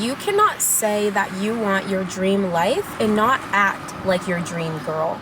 You cannot say that you want your dream life and not act like your dream girl.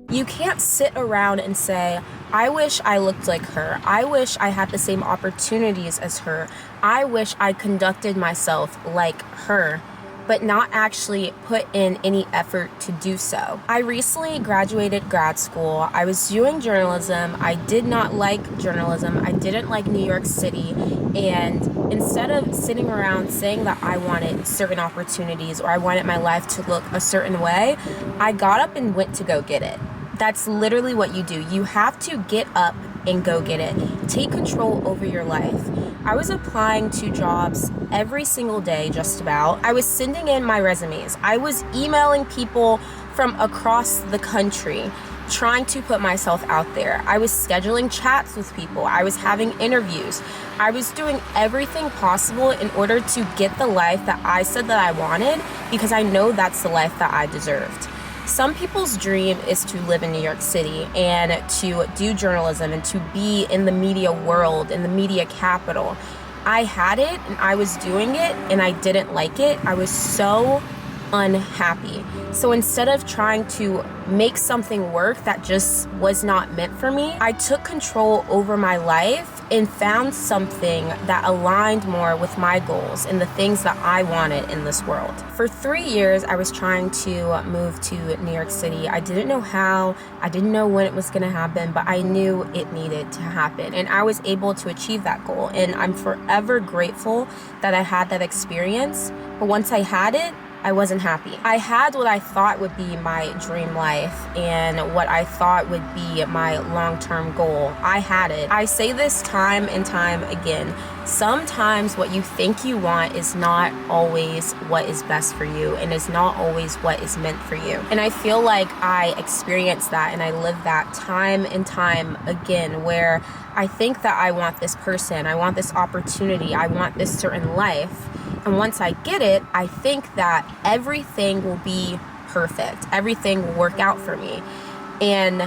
You can't sit around and say, I wish I looked like her. I wish I had the same opportunities as her. I wish I conducted myself like her, but not actually put in any effort to do so. I recently graduated grad school. I was doing journalism. I did not like journalism. I didn't like New York City. And instead of sitting around saying that I wanted certain opportunities or I wanted my life to look a certain way, I got up and went to go get it. That's literally what you do. You have to get up and go get it. Take control over your life. I was applying to jobs every single day, just about. I was sending in my resumes. I was emailing people from across the country, trying to put myself out there. I was scheduling chats with people. I was having interviews. I was doing everything possible in order to get the life that I said that I wanted, because I know that's the life that I deserved. Some people's dream is to live in New York City and to do journalism and to be in the media world, in the media capital. I had it and I was doing it and I didn't like it. I was so unhappy. So instead of trying to make something work that just was not meant for me, I took control over my life and found something that aligned more with my goals and the things that I wanted in this world. For 3 years, I was trying to move to New York City. I didn't know how, I didn't know when it was gonna happen, but I knew it needed to happen. And I was able to achieve that goal. And I'm forever grateful that I had that experience. But once I had it, I wasn't happy. I had what I thought would be my dream life and what I thought would be my long-term goal. I had it. I say this time and time again. Sometimes what you think you want is not always what is best for you and is not always what is meant for you. And I feel like I experienced that and I lived that time and time again, where I think that I want this person, I want this opportunity, I want this certain life. And once I get it, I think that everything will be perfect. Everything will work out for me. And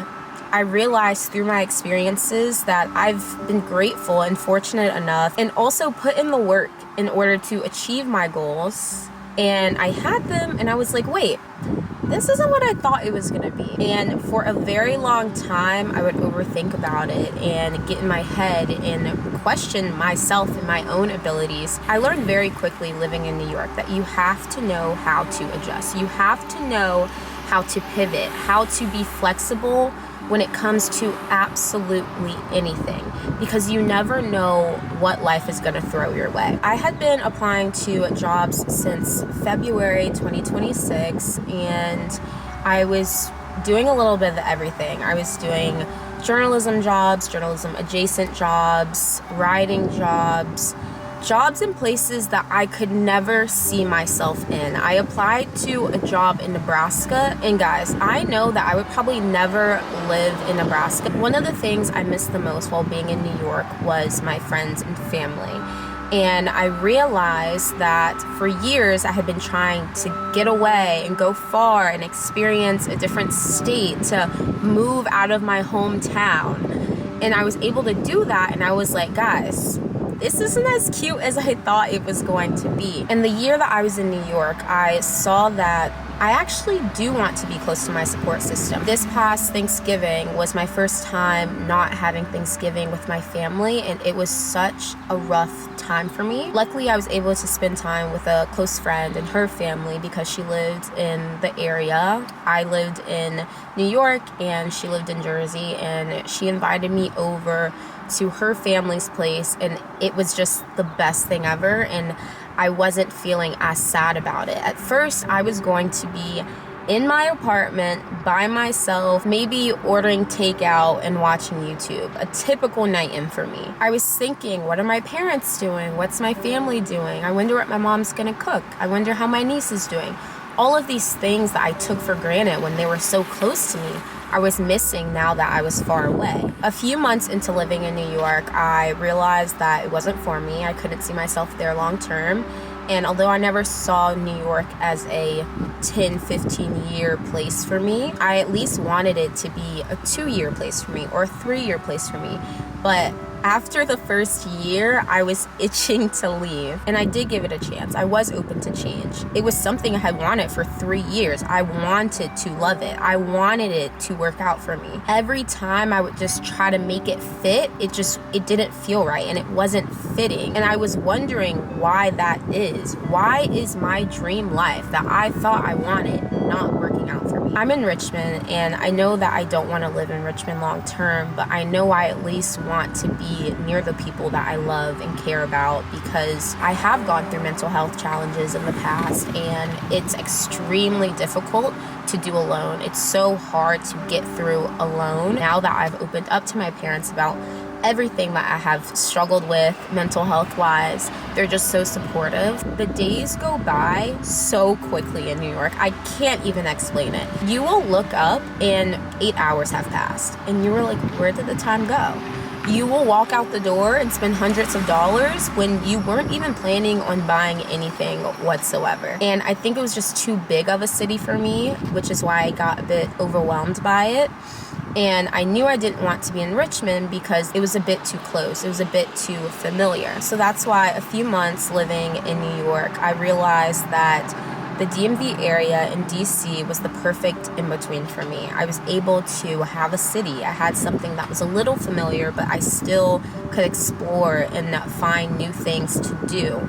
I realized through my experiences that I've been grateful and fortunate enough and also put in the work in order to achieve my goals. And I had them and I was like, wait, this isn't what I thought it was gonna be. And for a very long time, I would overthink about it and get in my head and question myself and my own abilities. I learned very quickly living in New York that you have to know how to adjust. You have to know how to pivot, how to be flexible when it comes to absolutely anything, because you never know what life is going to throw your way. I had been applying to jobs since February 2026, and I was doing a little bit of everything. I was doing journalism jobs, journalism adjacent jobs, writing jobs, jobs in places that I could never see myself in. I applied to a job in Nebraska, and guys, I know that I would probably never live in Nebraska. One of the things I missed the most while being in New York was my friends and family. And I realized that for years I had been trying to get away and go far and experience a different state, to move out of my hometown. And I was able to do that, and I was like, guys, this isn't as cute as I thought it was going to be. And the year that I was in New York, I saw that I actually do want to be close to my support system. This past Thanksgiving was my first time not having Thanksgiving with my family, and it was such a rough time for me. Luckily, I was able to spend time with a close friend and her family because she lived in the area. I lived in New York and she lived in Jersey, and she invited me over to her family's place, and it was just the best thing ever, and I wasn't feeling as sad about it. At first, I was going to be in my apartment by myself, maybe ordering takeout and watching YouTube, a typical night in for me. I was thinking, what are my parents doing? What's my family doing? I wonder what my mom's gonna cook. I wonder how my niece is doing. All of these things that I took for granted when they were so close to me, I was missing now that I was far away. A few months into living in New York, I realized that it wasn't for me. I couldn't see myself there long term. And although I never saw New York as a 10, 15-year place for me, I at least wanted it to be a 2-year place for me or a 3-year place for me. But After the first year, I was itching to leave, and I did give it a chance. I was open to change. It was something I had wanted for 3 years. I wanted to love it. I wanted it to work out for me. Every time I would just try to make it fit, it didn't feel right, and it wasn't fitting. And I was wondering why that is. Why is my dream life that I thought I wanted not working out for me? I'm in Richmond, and I know that I don't want to live in Richmond long term, but I know I at least want to be near the people that I love and care about, because I have gone through mental health challenges in the past, and it's extremely difficult to do alone. It's so hard to get through alone. Now that I've opened up to my parents about everything that I have struggled with mental health wise, they're just so supportive. The days go by so quickly in New York. I can't even explain it. You will look up and 8 hours have passed, and you were like, where did the time go? You will walk out the door and spend hundreds of dollars when you weren't even planning on buying anything whatsoever. And I think it was just too big of a city for me, which is why I got a bit overwhelmed by it. And I knew I didn't want to be in Richmond because it was a bit too close. It was a bit too familiar. So that's why a few months living in New York, I realized that the DMV area in DC was the perfect in-between for me. I was able to have a city. I had something that was a little familiar, but I still could explore and find new things to do.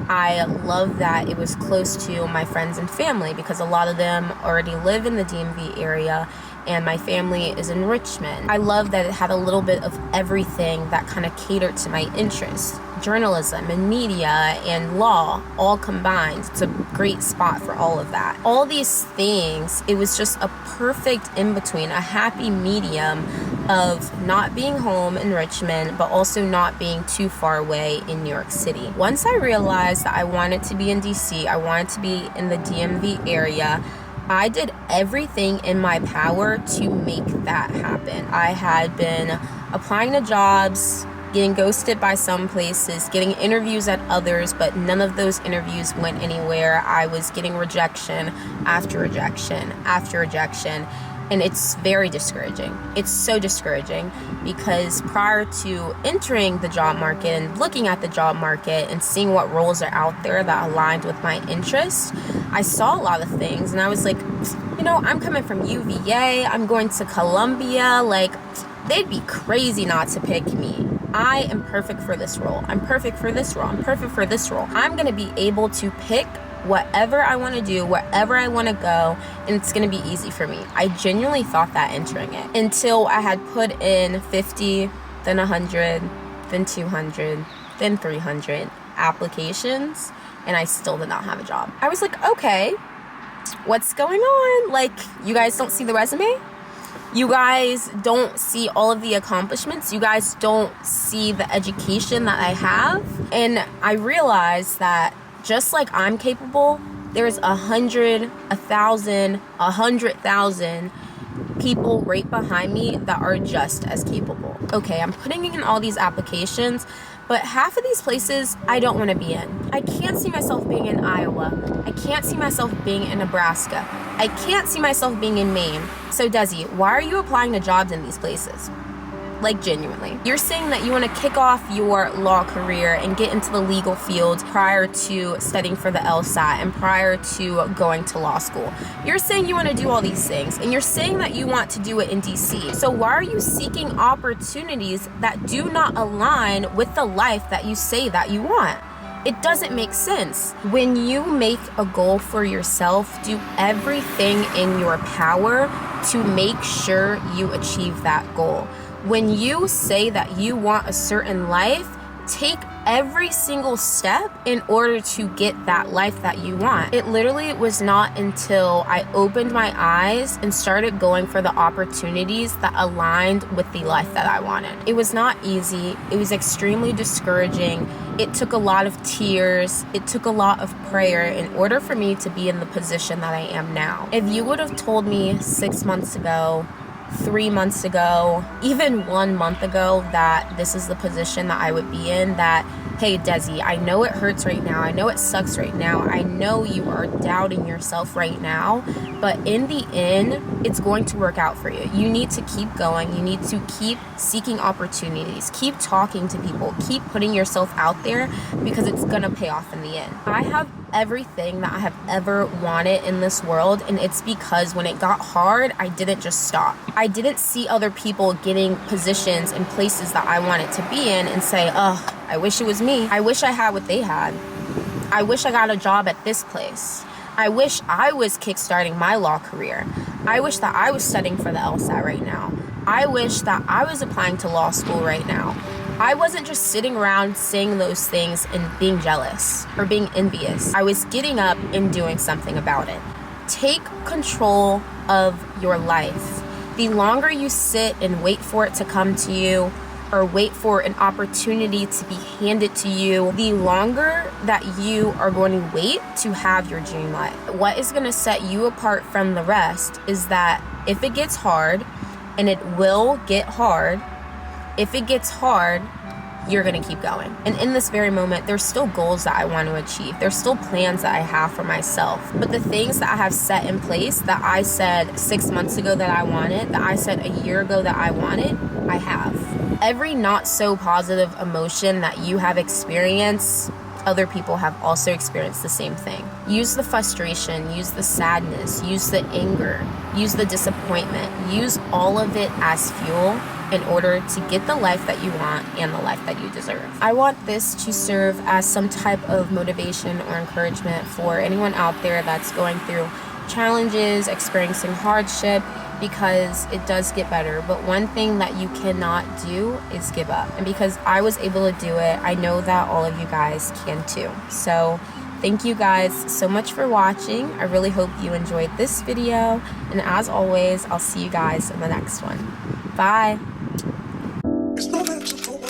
I love that it was close to my friends and family, because a lot of them already live in the DMV area, and my family is in Richmond. I love that it had a little bit of everything that kind of catered to my interests. Journalism and media and law all combined. It's a great spot for all of that. All these things, it was just a perfect in-between, a happy medium of not being home in Richmond, but also not being too far away in New York City. Once I realized that I wanted to be in DC, I wanted to be in the DMV area, I did everything in my power to make that happen. I had been applying to jobs, getting ghosted by some places, getting interviews at others, but none of those interviews went anywhere. I was getting rejection after rejection after rejection. And it's very discouraging. It's so discouraging, because prior to entering the job market and looking at the job market and seeing what roles are out there that aligned with my interests, I saw a lot of things and I was like, I'm coming from UVA, I'm going to Columbia, like, they'd be crazy not to pick me. I am perfect for this role. I'm perfect for this role. I'm perfect for this role. I'm gonna be able to pick whatever I want to do, wherever I want to go, and it's going to be easy for me. I genuinely thought that entering it, until I had put in 50, then 100, then 200, then 300 applications, and I still did not have a job. I was like, okay, what's going on? Like, you guys don't see the resume? You guys don't see all of the accomplishments? You guys don't see the education that I have? And I realized that just like I'm capable, there's 100, 1,000, 100,000 people right behind me that are just as capable. Okay, I'm putting in all these applications, but half of these places I don't want to be in. I can't see myself being in Iowa. I can't see myself being in Nebraska. I can't see myself being in Maine. So Desi, why are you applying to jobs in these places? Like, genuinely. You're saying that you want to kick off your law career and get into the legal field prior to studying for the LSAT and prior to going to law school. You're saying you want to do all these things, and you're saying that you want to do it in DC. So why are you seeking opportunities that do not align with the life that you say that you want? It doesn't make sense. When you make a goal for yourself, do everything in your power to make sure you achieve that goal. When you say that you want a certain life, take every single step in order to get that life that you want. It literally was not until I opened my eyes and started going for the opportunities that aligned with the life that I wanted. It was not easy. It was extremely discouraging. It took a lot of tears. It took a lot of prayer in order for me to be in the position that I am now. If you would have told me 6 months ago, 3 months ago, even 1 month ago, that this is the position that I would be in, that, hey, Desi, I know it hurts right now. I know it sucks right now. I know you are doubting yourself right now, but in the end, it's going to work out for you. You need to keep going. You need to keep seeking opportunities. Keep talking to people. Keep putting yourself out there, because it's going to pay off in the end. I have everything that I have ever wanted in this world, and it's because when it got hard, I didn't just stop. I didn't see other people getting positions in places that I wanted to be in and say, oh, I wish it was me. I wish I had what they had. I wish I got a job at this place. I wish I was kickstarting my law career. I wish that I was studying for the LSAT right now. I wish that I was applying to law school right now. I wasn't just sitting around saying those things and being jealous or being envious. I was getting up and doing something about it. Take control of your life. The longer you sit and wait for it to come to you, or wait for an opportunity to be handed to you, the longer that you are going to wait to have your dream life. What is going to set you apart from the rest is that if it gets hard, and it will get hard, if it gets hard, you're going to keep going. And in this very moment, there's still goals that I want to achieve. There's still plans that I have for myself. But the things that I have set in place that I said 6 months ago that I wanted, that I said a year ago that I wanted, I have. Every not so positive emotion that you have experienced, other people have also experienced the same thing. Use the frustration, use the sadness, use the anger, use the disappointment, use all of it as fuel in order to get the life that you want and the life that you deserve. I want this to serve as some type of motivation or encouragement for anyone out there that's going through challenges, experiencing hardship, because it does get better. But one thing that you cannot do is give up. And because I was able to do it, I know that all of you guys can too. So thank you guys so much for watching. I really hope you enjoyed this video. And as always, I'll see you guys in the next one. Bye. It's not that simple.